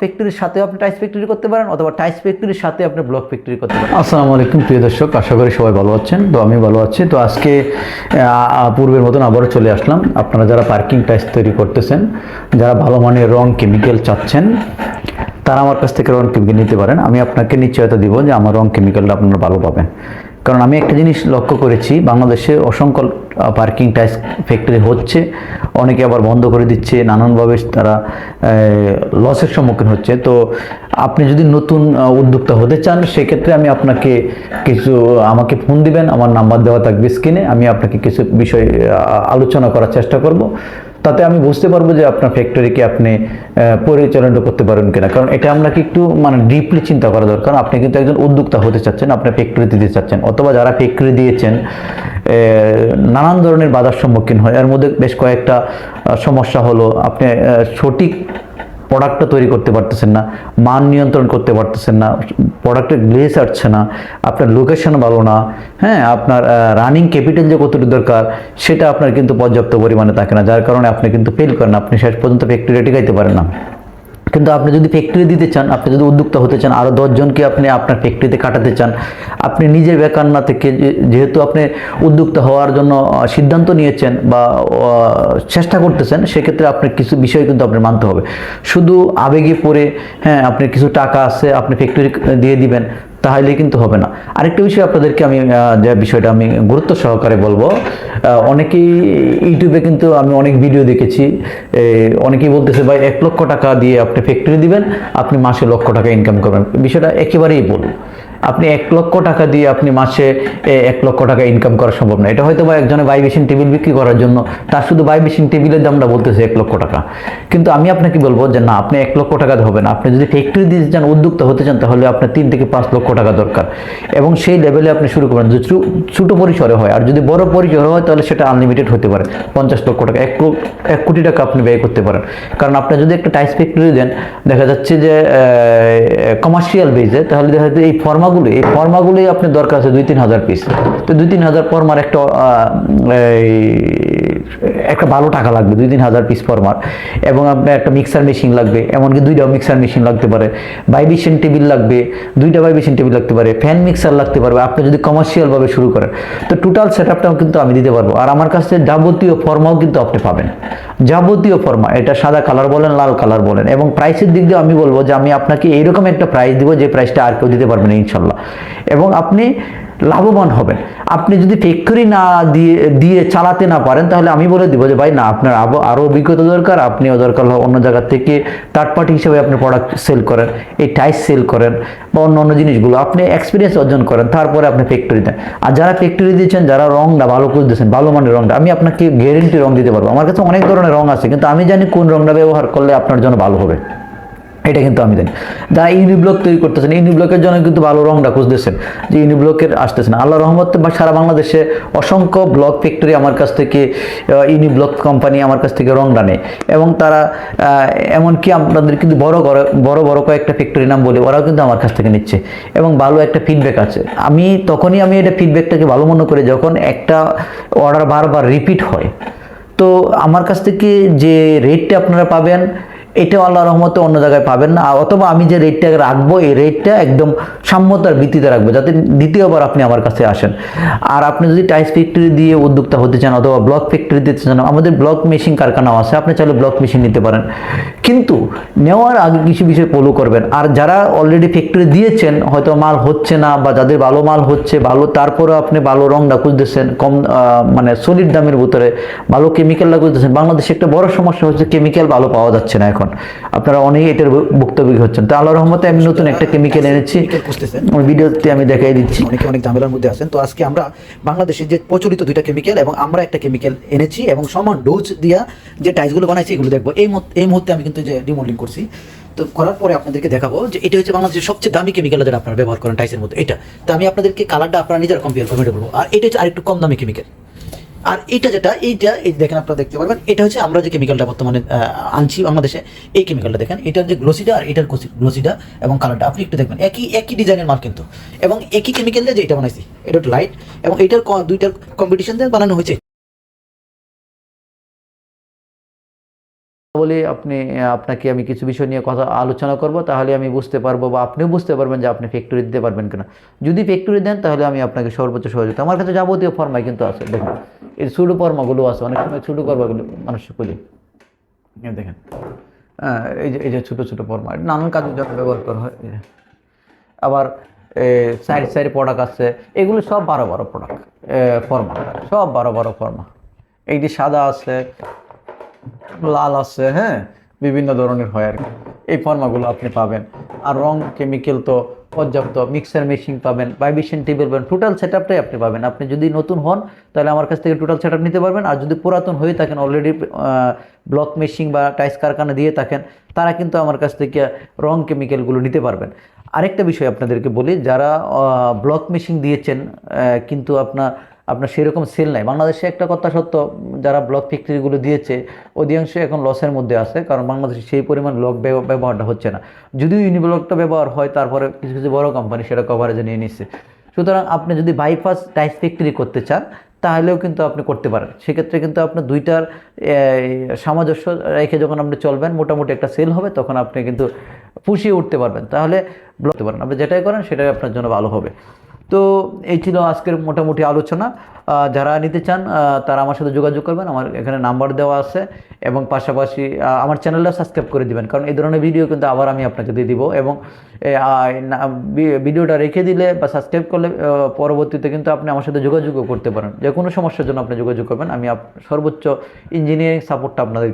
ফ্যাক্টরির সাথে আপনি টাইলস ফ্যাক্টরি করতে পারেন, অথবা টাইলস ফ্যাক্টরির সাথে আপনি ব্লক ফ্যাক্টরি করতে পারেন। আসসালামু আলাইকুম প্রিয় দর্শক, আশা করি সবাই ভালো আছেন। তো আমি ভালো আছি। তো আজকে পূর্বের মতন আবারও চলে আসলাম। আপনারা যারা পার্কিং টাইলস তৈরি করতেছেন, যারা ভালো মানের রং কেমিক্যাল চাচ্ছেন, তারা আমার কাছ থেকে রং কেমিক্যাল নিতে পারেন। আমি আপনাকে নিশ্চয়তা দিব যে আমার রং কেমিক্যালটা আপনারা ভালো পাবেন। কারণ আমি একটা জিনিস লক্ষ্য করেছি, বাংলাদেশে অসংখ্য পার্কিং টাইলস ফ্যাক্টরি হচ্ছে, অনেকে আবার বন্ধ করে দিচ্ছে, নানানভাবে তারা লসের সম্মুখীন হচ্ছে। তো আপনি যদি নতুন উদ্যোক্তা হতে চান, সেক্ষেত্রে আমি আপনাকে আমাকে ফোন দিবেন, আমার নাম্বার দেওয়া থাকবে স্ক্রিনে। আমি আপনাকে কিছু বিষয় আলোচনা করার চেষ্টা করব, তাতে আমি বুঝতে পারবো যে আপনার ফ্যাক্টরিকে আপনি পরিচালনা করতে পারেন কিনা। কারণ এটা আপনাকে একটু ডিপলি চিন্তা করা দরকার। আপনি কিন্তু একজন উদ্যোক্তা হতে চাচ্ছেন, আপনার ফ্যাক্টরি দিতে চাচ্ছেন, অথবা যারা ফ্যাক্টরি দিয়েছেন নানান ধরনের বাধার সম্মুখীন হয়। এর মধ্যে বেশ কয়েকটা সমস্যা হলো, আপনি সঠিক প্রোডাক্টটা তৈরি করতে পারতেছেন না, মান নিয়ন্ত্রণ করতে পারতেছেন না, প্রোডাক্টের গ্লেজ আসছে না, আপনার লোকেশন ভালো না, হ্যাঁ, আপনার রানিং ক্যাপিটাল যে কতটুকু দরকার সেটা আপনার কিন্তু পর্যাপ্ত পরিমাণে থাকে না, যার কারণে আপনি কিন্তু ফেল করেন, আপনি শেষ পর্যন্ত ফ্যাক্টরি টিকাইতে পারেন না। কিন্তু আপনি যদি ফ্যাক্টরি দিতে চান, আপনি যদি উদ্যোক্তা হতে চান, আরও 10 জনকে আপনি আপনার ফ্যাক্টরিতে কাটাতে চান, আপনি নিজে বেকার না থেকে, যেহেতু আপনি উদ্যোক্তা হওয়ার জন্য সিদ্ধান্ত নিয়েছেন বা চেষ্টা করতেছেন, সেক্ষেত্রে আপনার কিছু বিষয় কিন্তু আপনার মানতে হবে। শুধু আবেগে পড়ে হ্যাঁ আপনি কিছু টাকা আছে আপনি ফ্যাক্টরি দিয়ে দিবেন, তাহলে কিন্তু হবে না। আরেকটা বিষয় আপনাদেরকে আমি যে বিষয়টা আমি গুরুত্ব সহকারে বলবো, অনেকেই ইউটিউবে কিন্তু আমি অনেক ভিডিও দেখেছি, অনেকেই বলতেছে ভাই 1 লক্ষ টাকা দিয়ে আপনি ফ্যাক্টরি দিবেন, আপনি মাসে 1 লক্ষ টাকা ইনকাম করবেন। বিষয়টা একেবারেই ভুল। আপনি 1 লক্ষ টাকা দিয়ে আপনি মাসে 1 লক্ষ টাকা ইনকাম করা সম্ভব না। এটা হয়তো বা একজনের বাইবেশন টেবিল বিক্রি করার জন্য তার শুধু বাইবেশন টেবিলের দামটা বলতেছে 1 লক্ষ টাকা। কিন্তু আমি আপনাকে বলবো যে না, আপনি 1 লক্ষ টাকা হবে না। আপনি যদি ফ্যাক্টরি দিতে চান, উদ্যোক্তা হতে চান, তাহলে আপনার 3 থেকে 5 লক্ষ টাকা দরকার, এবং সেই লেভেলে আপনি শুরু করবেন। যদি ছোট পরিসরে হয়, আর যদি বড় পরিসরে হয় তাহলে সেটা আনলিমিটেড হতে পারে। 50 লক্ষ টাকা, 1 কোটি টাকা আপনি ব্যয় করতে পারেন। কারণ আপনি যদি একটা টাইলস ফ্যাক্টরি দেন, দেখা যাচ্ছে যে কমার্শিয়াল বেজে, তাহলে দেখা যাচ্ছে এই ফর্মাগুলোই আপনার দরকার আছে 2-3 হাজার পিস। তো 2-3 হাজার ফর্মার একটা ভালো টাকা লাগবে, 2-3 হাজার পিস ফর্মার, এবং আপনার একটা মিক্সার মেশিন লাগবে, এমনকি 2টা মিক্সার মেশিন লাগতে পারে, ভাইব্রেশন টেবিল লাগবে, 2টা ভাইব্রেশন টেবিল লাগতে পারে, ফ্যান মিক্সার লাগতে পারবে আপনি যদি কমার্শিয়াল ভাবে শুরু করেন। তো টোটাল সেটআপটাও কিন্তু আমি দিতে পারবো। আর আমার কাছে যাবতীয় ফর্মাও কিন্তু আপনি পাবেন, যাবতীয় ফর্মা, এটা সাদা কালার বলেন, লাল কালার বলেন। এবং প্রাইসের দিক দিয়ে আমি বলবো যে আমি আপনাকে এইরকম একটা প্রাইস দিব যে প্রাইসটা আর কেউ দিতে পারবেন ইনশাল্লাহ, এবং আপনি লাভবান হবেন। আপনি যদি ফ্যাক্টরি না দিয়ে চালাতে না পারেন, তাহলে আমি বলে দিব যে ভাই না, আপনার আরও অভিজ্ঞতা দরকার, আপনিও দরকার অন্য জায়গা থেকে থার্ড পার্টি হিসেবে আপনি প্রোডাক্ট সেল করেন, এই টাইস সেল করেন বা অন্য জিনিসগুলো আপনি এক্সপিরিয়েন্স অর্জন করেন, তারপরে আপনি ফ্যাক্টরি দেন। আর যারা ফ্যাক্টরি দিচ্ছেন, যারা রংটা ভালো করে দিচ্ছেন, ভালো মানের রংটা, আমি আপনাকে গ্যারেন্টি রং দিতে পারবো। আমার কাছে অনেক ধরনের রং আছে, কিন্তু আমি জানি কোন রংটা ব্যবহার করলে আপনার জন্য ভালো হবে, এটা কিন্তু আমি জানি। যারা ইউনিব্লক তৈরি করতেছেন, ইউনিব্লকের জন্য কিন্তু ভালো রংটা খুঁজতেছেন, যে ইউনিব্লকের আসতেছে না। আল্লাহ রহমতে বা সারা বাংলাদেশে অসংখ্য ব্লক ফ্যাক্টরি আমার কাছ থেকে, ইউনিব্লক কোম্পানি আমার কাছ থেকে রংটা নেয়, এবং তারা এমনকি আপনাদের কিন্তু বড় বড় কয়েকটা ফ্যাক্টরি নাম বলে ওরাও কিন্তু আমার কাছ থেকে নিচ্ছে, এবং ভালো একটা ফিডব্যাক আছে। তখনই আমি এটা ফিডব্যাকটাকে ভালো মনে করি যখন একটা অর্ডার বারবার রিপিট হয়। তো আমার কাছ থেকে যে রেটটা আপনারা পাবেন, এটাও আল্লাহর রহমতে অন্য জায়গায় পাবেন না, অথবা আমি যে রেটটা রাখবো এই রেটটা একদম সাম্যতার ভিত্তিতে রাখবো, যাতে দ্বিতীয়বার আপনি আমার কাছে আসেন। আর আপনি যদি টাইলস ফ্যাক্টরি দিয়ে উদ্যোক্তা হতে চান, অথবা ব্লক ফ্যাক্টরি দিতে চান, আমাদের ব্লক মেশিন কারখানাও আছে, আপনি চাইলে ব্লক মেশিন নিতে পারেন। কিন্তু নেওয়ার আগে কিছু বিষয় ফলো করবেন। আর যারা অলরেডি ফ্যাক্টরি দিয়েছেন, হয়তো মাল হচ্ছে না, বা যাদের ভালো মাল হচ্ছে, ভালো, তারপরেও আপনি ভালো রংটা খুঁজতেছেন, কম সলিড দামের ভিতরে ভালো কেমিক্যালটা খুঁজতেছেন, বাংলাদেশে একটা বড় সমস্যা হচ্ছে কেমিক্যাল ভালো পাওয়া যাচ্ছে না। এখন আপনারা অনেকেই এটার ভুক্তভোগী হচ্ছেন। তো আল্লাহর রহমতে আমি নতুন একটা কেমিক্যাল এনেছি, ভিডিওতে আমি দেখাই দিচ্ছি। অনেকে অনেক ঝামেলার মধ্যে আছেন। তো আজকে আমরা বাংলাদেশের যে প্রচলিত 2টা কেমিক্যাল এবং আমরা একটা কেমিক্যাল এনেছি, এবং সমান ডোজ দিয়া যে টাইলসগুলো বানাইছি এগুলো দেখবো। এই মুহূর্তে আমি কিন্তু যে রিমোডেলিং করছি, তো করার পরে আপনাদেরকে দেখাবো যে এটা হচ্ছে বাংলাদেশের সবচেয়ে দামি কেমিক্যাল যেটা আপনারা ব্যবহার করেন টাইলসের মধ্যে, এটা। তো আমি আপনাদেরকে কালারটা আপনারা নিজেরা কম্পেয়ার করবেন বলবো। আর এটা হচ্ছে আরেকটু কম দামি কেমিক্যাল। আর এটা এই দেখেন, আপনারা দেখতে পারবেন, এটা হচ্ছে আমরা যে কেমিক্যালটা বর্তমানে আনছি বাংলাদেশে, এই কেমিক্যালটা দেখেন, এটার যে গ্লোসিটা আর এটার গ্লোসিটা এবং কালারটা আপনি একটু দেখবেন একই ডিজাইনের মাল কিন্তু, এবং একই কেমিক্যাল দিয়ে যে এটা বানাইছি, এটা একটু লাইট, এবং এটার 2টার কম্পিটিশন দিয়ে বানানো হয়েছে। বলি আপনাকে আমি কিছু বিষয় নিয়ে কথা আলোচনা করব, তাহলে আমি বুঝতে পারবো বা আপনিও বুঝতে পারবেন যে আপনি ফ্যাক্টরি দিতে পারবেন কিনা। যদি ফ্যাক্টরি দেন তাহলে আমি আপনাকে সর্বোচ্চ সহযোগিতা, আমার কাছে যাবতীয় ফর্মাই কিন্তু আছে। দেখুন এই ছোটো ফর্মাগুলো আছে, অনেক সময় ছোটো ফর্মাগুলো মানুষ খুঁজে, দেখেন এই যে ছোটো ছোটো ফর্মা নানান কাজের জন্য ব্যবহার করা হয়। আবার সাইড প্রোডাক্ট আছে, এগুলো সব 12 প্রোডাক্ট ফর্মা, সব 12 ফর্মা। এইটি সাদা আছে, লাল আছে, হ্যাঁ, বিভিন্ন ধরনের হয় আর কি। এই ফর্মাগুলো আপনি পাবেন। আর রং কেমিক্যাল তো পর্যাপ্ত, মিক্সার মেশিন পাবেন, ভাইব্রেশন টেবিল পাবেন, টোটাল সেট আপটাই আপনি পাবেন। আপনি যদি নতুন হন তাহলে আমার কাছ থেকে টোটাল সেট আপ নিতে পারবেন। আর যদি পুরাতন হয়ে থাকেন, অলরেডি ব্লক মেশিন বা টাইস কারখানা দিয়ে থাকেন, তারা কিন্তু আমার কাছ থেকে রং কেমিক্যালগুলো নিতে পারবেন। আরেকটা বিষয় আপনাদেরকে বলি, যারা ব্লক মেশিন দিয়েছেন কিন্তু আপনার সেরকম সেল নাই, বাংলাদেশে একটা কথা সত্য, যারা ব্লক ফ্যাক্টরিগুলো দিয়েছে অধিকাংশ এখন লসের মধ্যে আছে, কারণ বাংলাদেশে সেই পরিমাণ ব্লক ব্যবহারটা হচ্ছে না। যদিও ইউনিব্লকটা ব্যবহার হয়, তারপরে কিছু কিছু বড় কোম্পানি সেটা কভারেজে নিয়ে নিচ্ছে। সুতরাং আপনি যদি বাইপাস টাইস ফ্যাক্টরি করতে চান তাহলেও কিন্তু আপনি করতে পারেন। সেক্ষেত্রে কিন্তু আপনার দুইটার সামঞ্জস্য রেখে যখন আপনি চলবেন, মোটামুটি একটা সেল হবে, তখন আপনি কিন্তু পুষিয়ে উঠতে পারবেন, তাহলে ব্লক পারেন। আপনি যেটাই করেন সেটাই আপনার জন্য ভালো হবে। তো এই ছিল আজকের মোটামুটি আলোচনা। যারা নিতে চান তারা আমার সাথে যোগাযোগ করবেন, আমার এখানে নাম্বার দেওয়া আছে। এবং পাশাপাশি আমার চ্যানেলটা সাবস্ক্রাইব করে দিবেন, কারণ এই ধরনের ভিডিও কিন্তু আবার আমি আপনাকে দিয়ে দিব। এবং ভিডিওটা রেখে দিলে বা সাবস্ক্রাইব করলে পরবর্তীতে কিন্তু আপনি আমার সাথে যোগাযোগও করতে পারেন। যে কোনো সমস্যার জন্য আপনি যোগাযোগ করবেন, আমি সর্বোচ্চ ইঞ্জিনিয়ারিং সাপোর্টটা আপনাদের